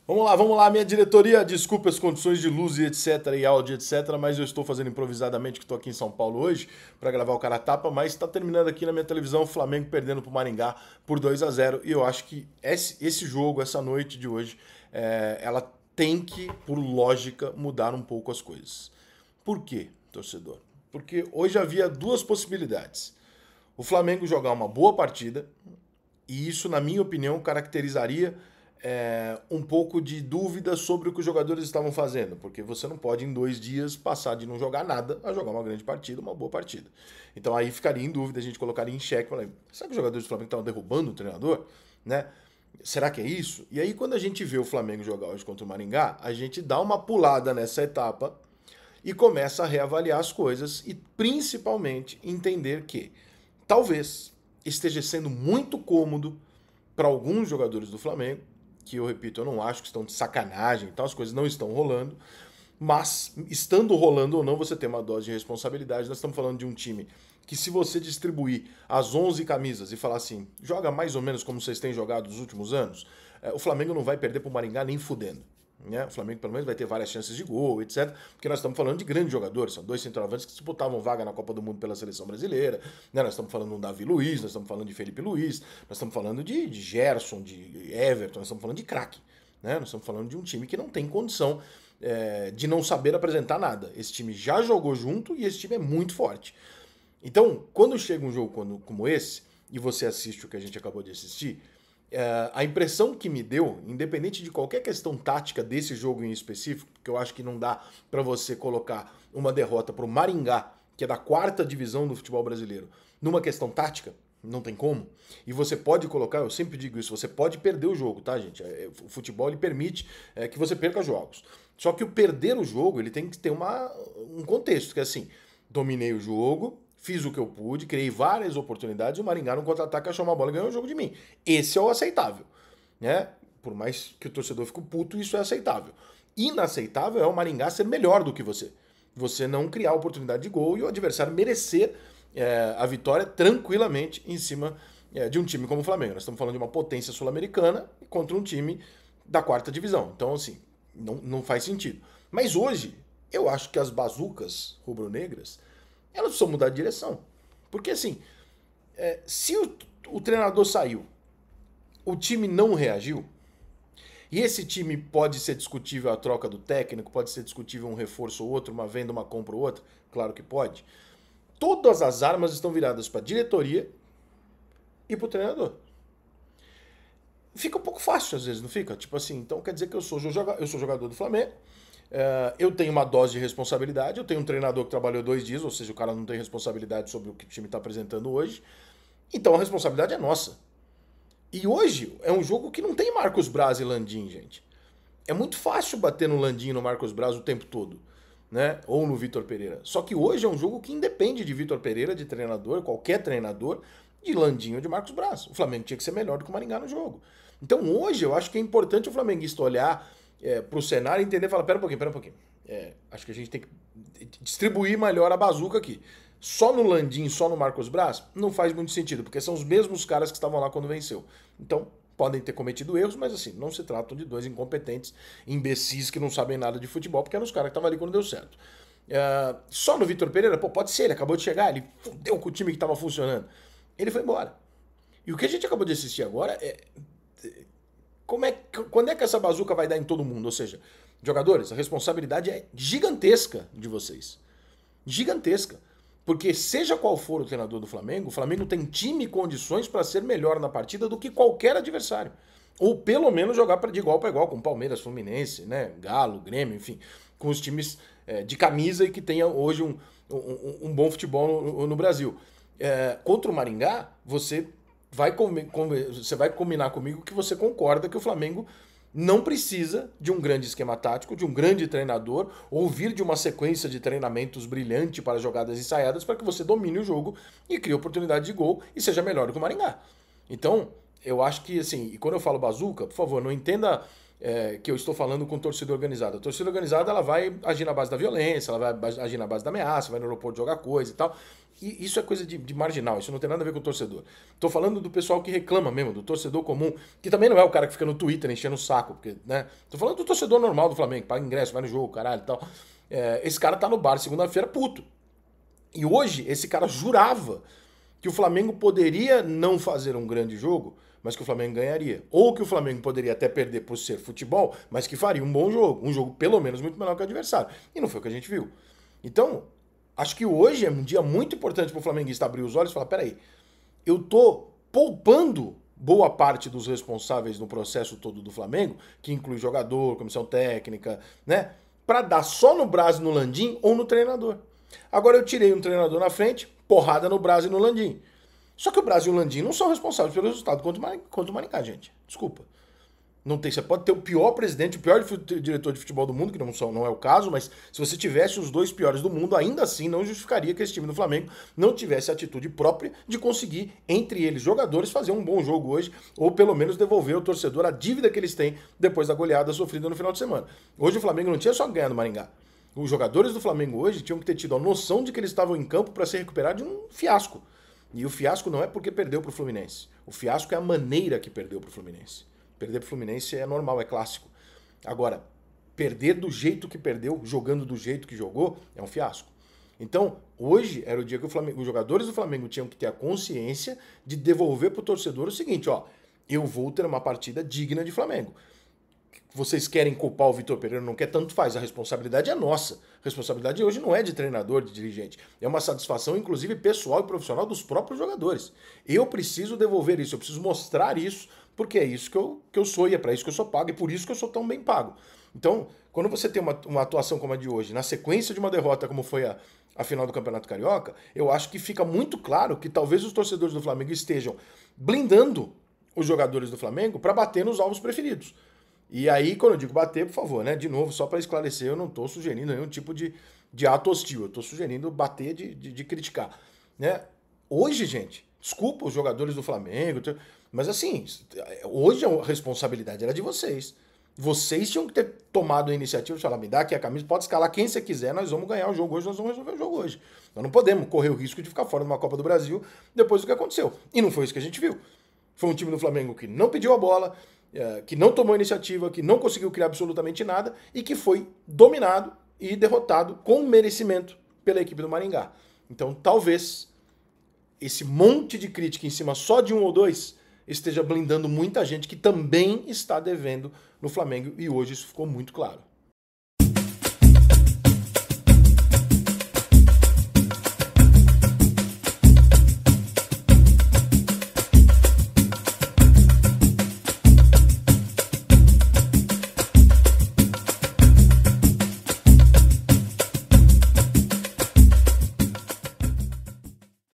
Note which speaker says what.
Speaker 1: Vamos lá, minha diretoria. Desculpe as condições de luz e etc, e áudio, etc, mas eu estou fazendo improvisadamente, que estou aqui em São Paulo hoje, para gravar o Cara Tapa, mas está terminando aqui na minha televisão o Flamengo perdendo para o Maringá por 2-0 e eu acho que esse jogo, essa noite de hoje, ela tem que, por lógica, mudar um pouco as coisas. Por quê, torcedor? Porque hoje havia duas possibilidades. O Flamengo jogar uma boa partida, e isso, na minha opinião, caracterizaria um pouco de dúvida sobre o que os jogadores estavam fazendo, porque você não pode em 2 dias passar de não jogar nada a jogar uma grande partida, uma boa partida. Então aí ficaria em dúvida, a gente colocaria em xeque, será que os jogadores do Flamengo estavam derrubando o treinador? Né? Será que é isso? E aí quando a gente vê o Flamengo jogar hoje contra o Maringá, a gente dá uma pulada nessa etapa e começa a reavaliar as coisas e principalmente entender que talvez esteja sendo muito cômodo para alguns jogadores do Flamengo, que eu repito, eu não acho que estão de sacanagem e tal, as coisas não estão rolando, mas estando rolando ou não, você tem uma dose de responsabilidade. Nós estamos falando de um time que, se você distribuir as 11 camisas e falar assim, joga mais ou menos como vocês têm jogado nos últimos anos, o Flamengo não vai perder para o Maringá nem fudendo. Né? O Flamengo, pelo menos, vai ter várias chances de gol, etc. Porque nós estamos falando de grandes jogadores. São dois centroavantes que disputavam vaga na Copa do Mundo pela seleção brasileira. Né? Nós estamos falando do Davi Luiz, nós estamos falando de Felipe Luiz, nós estamos falando de Gerson, de Everton, nós estamos falando de craque. Né? Nós estamos falando de um time que não tem condição de não saber apresentar nada. Esse time já jogou junto e esse time é muito forte. Então, quando chega um jogo como esse, e você assiste o que a gente acabou de assistir, a impressão que me deu, independente de qualquer questão tática desse jogo em específico, porque eu acho que não dá para você colocar uma derrota para o Maringá, que é da quarta divisão do futebol brasileiro, numa questão tática, não tem como. E você pode colocar, eu sempre digo isso, você pode perder o jogo, tá, gente? O futebol ele permite que você perca jogos. Só que o perder o jogo, ele tem que ter um contexto, que é assim, dominei o jogo, fiz o que eu pude, criei várias oportunidades, o Maringá no contra-ataque achou uma bola e ganhou o jogo de mim. Esse é o aceitável. Né? Por mais que o torcedor fique puto, isso é aceitável. Inaceitável é o Maringá ser melhor do que você. Você não criar oportunidade de gol e o adversário merecer a vitória tranquilamente em cima de um time como o Flamengo. Nós estamos falando de uma potência sul-americana contra um time da quarta divisão. Então, assim, não faz sentido. Mas hoje, eu acho que as bazucas rubro-negras elas precisam mudar de direção. Porque assim, se o treinador saiu, o time não reagiu, e esse time pode ser discutível a troca do técnico, pode ser discutível um reforço ou outro, uma venda, uma compra ou outra, claro que pode. Todas as armas estão viradas para a diretoria e para o treinador. Fica um pouco fácil às vezes, não fica? Tipo assim, então quer dizer que eu sou jogador do Flamengo, eu tenho uma dose de responsabilidade, eu tenho um treinador que trabalhou 2 dias, ou seja, o cara não tem responsabilidade sobre o que o time está apresentando hoje. Então a responsabilidade é nossa. E hoje é um jogo que não tem Marcos Braz e Landim, gente. É muito fácil bater no Landim e no Marcos Braz o tempo todo, né? Ou no Vitor Pereira. Só que hoje é um jogo que independe de Vitor Pereira, de treinador, qualquer treinador, de Landim ou de Marcos Braz. O Flamengo tinha que ser melhor do que o Maringá no jogo. Então hoje eu acho que é importante o flamenguista olhar para o cenário e entender e falar, pera um pouquinho. Acho que a gente tem que distribuir melhor a bazuca aqui. Só no Landim, só no Marcos Braz, não faz muito sentido, porque são os mesmos caras que estavam lá quando venceu. Então, podem ter cometido erros, mas assim, não se tratam de dois incompetentes, imbecis que não sabem nada de futebol, porque eram os caras que estavam ali quando deu certo. Só no Vitor Pereira, pode ser, ele acabou de chegar, ele fudeu com o time que estava funcionando. Ele foi embora. E o que a gente acabou de assistir agora quando é que essa bazuca vai dar em todo mundo? Ou seja, jogadores, a responsabilidade é gigantesca de vocês. Gigantesca. Porque seja qual for o treinador do Flamengo, o Flamengo tem time e condições para ser melhor na partida do que qualquer adversário. Ou pelo menos jogar de igual para igual, com Palmeiras, Fluminense, né, Galo, Grêmio, enfim, com os times de camisa e que tenham hoje um bom futebol no Brasil. Contra o Maringá, você vai combinar comigo que você concorda que o Flamengo não precisa de um grande esquema tático, de um grande treinador, ou vir de uma sequência de treinamentos brilhante para jogadas ensaiadas para que você domine o jogo e crie oportunidade de gol e seja melhor do que o Maringá. Então, eu acho que, assim, e quando eu falo bazuca, por favor, não entenda que eu estou falando com torcida organizada. A torcida organizada, ela vai agir na base da violência, ela vai agir na base da ameaça, vai no aeroporto jogar coisa e tal. E isso é coisa de marginal, isso não tem nada a ver com o torcedor. Tô falando do pessoal que reclama mesmo, do torcedor comum, que também não é o cara que fica no Twitter enchendo o saco, porque, né? Tô falando do torcedor normal do Flamengo, paga ingresso, vai no jogo, caralho e tal. Esse cara tá no bar segunda-feira puto. E hoje, esse cara jurava que o Flamengo poderia não fazer um grande jogo, mas que o Flamengo ganharia. Ou que o Flamengo poderia até perder por ser futebol, mas que faria um bom jogo. Um jogo pelo menos muito melhor que o adversário. E não foi o que a gente viu. Então, acho que hoje é um dia muito importante para o flamenguista abrir os olhos e falar, peraí, eu tô poupando boa parte dos responsáveis no processo todo do Flamengo, que inclui jogador, comissão técnica, né? Para dar só no Braz e no Landim ou no treinador. Agora eu tirei um treinador na frente, porrada no Braz e no Landim. Só que o Braz e o Landim não são responsáveis pelo resultado contra o Maringá, gente. Desculpa. Não tem, você pode ter o pior presidente, o pior diretor de futebol do mundo, que não é o caso, mas se você tivesse os dois piores do mundo, ainda assim não justificaria que esse time do Flamengo não tivesse a atitude própria de conseguir, entre eles, jogadores, fazer um bom jogo hoje, ou pelo menos devolver ao torcedor a dívida que eles têm depois da goleada sofrida no final de semana. Hoje o Flamengo não tinha só ganhado no Maringá. Os jogadores do Flamengo hoje tinham que ter tido a noção de que eles estavam em campo para se recuperar de um fiasco. E o fiasco não é porque perdeu para o Fluminense. O fiasco é a maneira que perdeu para o Fluminense. Perder para o Fluminense é normal, é clássico. Agora, perder do jeito que perdeu, jogando do jeito que jogou, é um fiasco. Então, hoje era o dia que os jogadores do Flamengo tinham que ter a consciência de devolver para o torcedor o seguinte, ó, eu vou ter uma partida digna de Flamengo. Vocês querem culpar o Vitor Pereira, não quer, tanto faz. A responsabilidade é nossa. A responsabilidade hoje não é de treinador, de dirigente. É uma satisfação, inclusive, pessoal e profissional dos próprios jogadores. Eu preciso devolver isso, eu preciso mostrar isso, porque é isso que eu sou e é para isso que eu sou pago e por isso que eu sou tão bem pago. Então, quando você tem uma atuação como a de hoje, na sequência de uma derrota como foi a final do Campeonato Carioca, eu acho que fica muito claro que talvez os torcedores do Flamengo estejam blindando os jogadores do Flamengo para bater nos alvos preferidos. E aí, quando eu digo bater, por favor, né? De novo, só para esclarecer, eu não estou sugerindo nenhum tipo de ato hostil. Eu estou sugerindo bater de criticar. Né? Hoje, gente, desculpa os jogadores do Flamengo, mas assim, hoje a responsabilidade era de vocês. Vocês tinham que ter tomado a iniciativa de falar, me dá aqui a camisa, pode escalar quem você quiser, nós vamos ganhar o jogo hoje, nós vamos resolver o jogo hoje. Nós não podemos correr o risco de ficar fora de uma Copa do Brasil depois do que aconteceu. E não foi isso que a gente viu. Foi um time do Flamengo que não pediu a bola, que não tomou iniciativa, que não conseguiu criar absolutamente nada e que foi dominado e derrotado com merecimento pela equipe do Maringá. Então, talvez esse monte de crítica em cima só de um ou dois esteja blindando muita gente que também está devendo no Flamengo e hoje isso ficou muito claro.